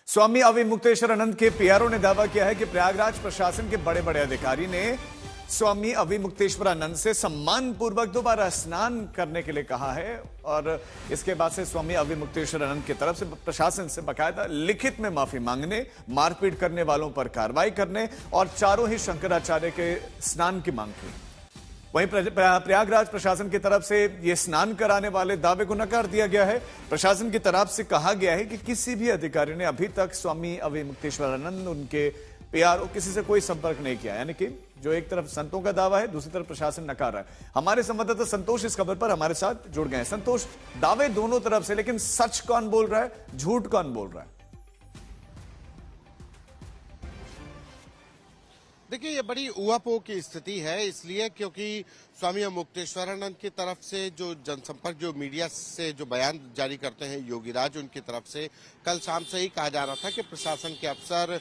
स्वामी अविमुक्तेश्वरानंद के पीआरओ ने दावा किया है कि प्रयागराज प्रशासन के बड़े बड़े अधिकारी ने स्वामी अविमुक्तेश्वरानंद से सम्मानपूर्वक दोबारा स्नान करने के लिए कहा है और इसके बाद से स्वामी अविमुक्तेश्वरानंद की तरफ से प्रशासन से बकायदा लिखित में माफी मांगने, मारपीट करने वालों पर कार्रवाई करने और चारों ही शंकराचार्य के स्नान की मांग की। वहीं प्रयागराज प्रशासन की तरफ से यह स्नान कराने वाले दावे को नकार दिया गया है। प्रशासन की तरफ से कहा गया है कि किसी भी अधिकारी ने अभी तक स्वामी अविमुक्तेश्वरानंद, उनके पीआरओ किसी से कोई संपर्क नहीं किया। यानी कि जो एक तरफ संतों का दावा है, दूसरी तरफ प्रशासन नकार रहा है। हमारे संवाददाता संतोष इस खबर पर हमारे साथ जुड़ गए हैं। संतोष, दावे दोनों तरफ से, लेकिन सच कौन बोल रहा है, झूठ कौन बोल रहा है? देखिए, ये बड़ी ऊहापोह की स्थिति है, इसलिए क्योंकि स्वामी अविमुक्तेश्वरानंद की तरफ से जो जनसंपर्क, जो मीडिया से जो बयान जारी करते हैं योगीराज, उनकी तरफ से कल शाम से ही कहा जा रहा था कि प्रशासन के अफसर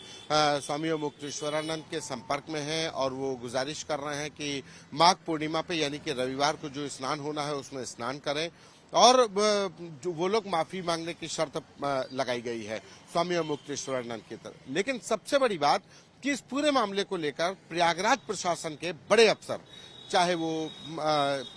स्वामी अविमुक्तेश्वरानंद के संपर्क में हैं और वो गुजारिश कर रहे हैं कि माघ पूर्णिमा पे यानी कि रविवार को जो स्नान होना है उसमें स्नान करें और जो वो लोग माफी मांगने की शर्त लगाई गई है स्वामी अविमुक्तेश्वरानंद की तरफ। लेकिन सबसे बड़ी बात कि इस पूरे मामले को लेकर प्रयागराज प्रशासन के बड़े अफसर, चाहे वो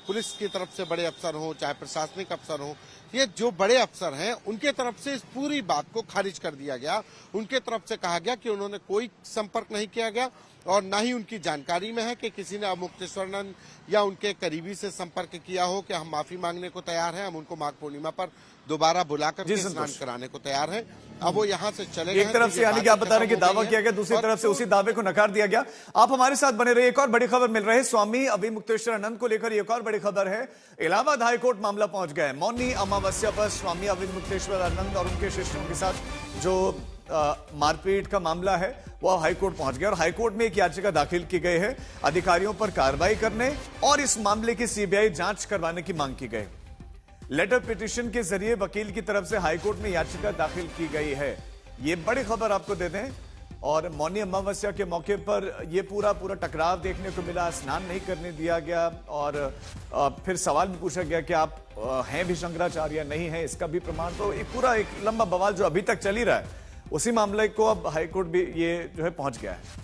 पुलिस की तरफ से बड़े अफसर हों, चाहे प्रशासनिक अफसर हों, ये जो बड़े अफसर हैं उनके तरफ से इस पूरी बात को खारिज कर दिया गया। उनके तरफ से कहा गया कि उन्होंने कोई संपर्क नहीं किया गया और न ही उनकी जानकारी में है कि किसी ने अविमुक्तेश्वरानंद या उनके करीबी से संपर्क किया हो कि हम माफी मांगने को तैयार हैं, हम उनको माघ पूर्णिमा पर दोबारा बुलाकर के स्नान कराने को तैयार हैं। अब वो यहाँ से चले गए। एक तरफ से यानी कि आप बता रहे हैं कि दावा किया गया, दूसरी तरफ से उसी दावे को नकार दिया गया। आप हमारे साथ बने रहिए। एक और बड़ी खबर मिल रही है स्वामी अविमुक्तेश्वरानंद को लेकर। एक और बड़ी खबर है, इलाहाबाद हाईकोर्ट मामला पहुंच गया है। मौनी अमावस्या पर स्वामी अविमुक्तेश्वरानंद और उनके शिष्यों के साथ जो मारपीट का मामला है वह हाईकोर्ट पहुंच गया और हाईकोर्ट में एक याचिका दाखिल की गई है अधिकारियों पर कार्रवाई करने और इस मामले की सीबीआई जांच करवाने की मांग की गई। लेटर पिटीशन के जरिए वकील की तरफ से हाईकोर्ट में याचिका दाखिल की गई है। ये बड़ी खबर आपको दे दें। और मौनी अमावस्या के मौके पर यह पूरा टकराव देखने को मिला, स्नान नहीं करने दिया गया और फिर सवाल भी पूछा गया कि आप हैं भी शंकराचार्य नहीं है, इसका भी प्रमाण। तो एक पूरा एक लंबा बवाल जो अभी तक चल ही रहा है, उसी मामले को अब हाईकोर्ट भी ये जो है पहुंच गया है।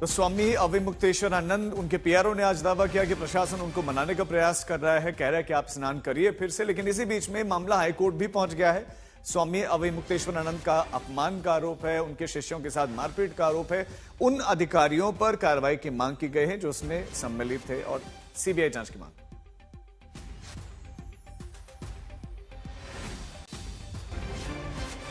तो स्वामी अविमुक्तेश्वरानंद, उनके पीआरओ ने आज दावा किया कि प्रशासन उनको मनाने का प्रयास कर रहा है, कह रहा है कि आप स्नान करिए फिर से। लेकिन इसी बीच में मामला हाईकोर्ट भी पहुंच गया है। स्वामी अविमुक्तेश्वरानंद का अपमान का आरोप है, उनके शिष्यों के साथ मारपीट का आरोप है। उन अधिकारियों पर कार्रवाई की मांग की गई है जो उसमें सम्मिलित थे और सीबीआई जांच की मांग।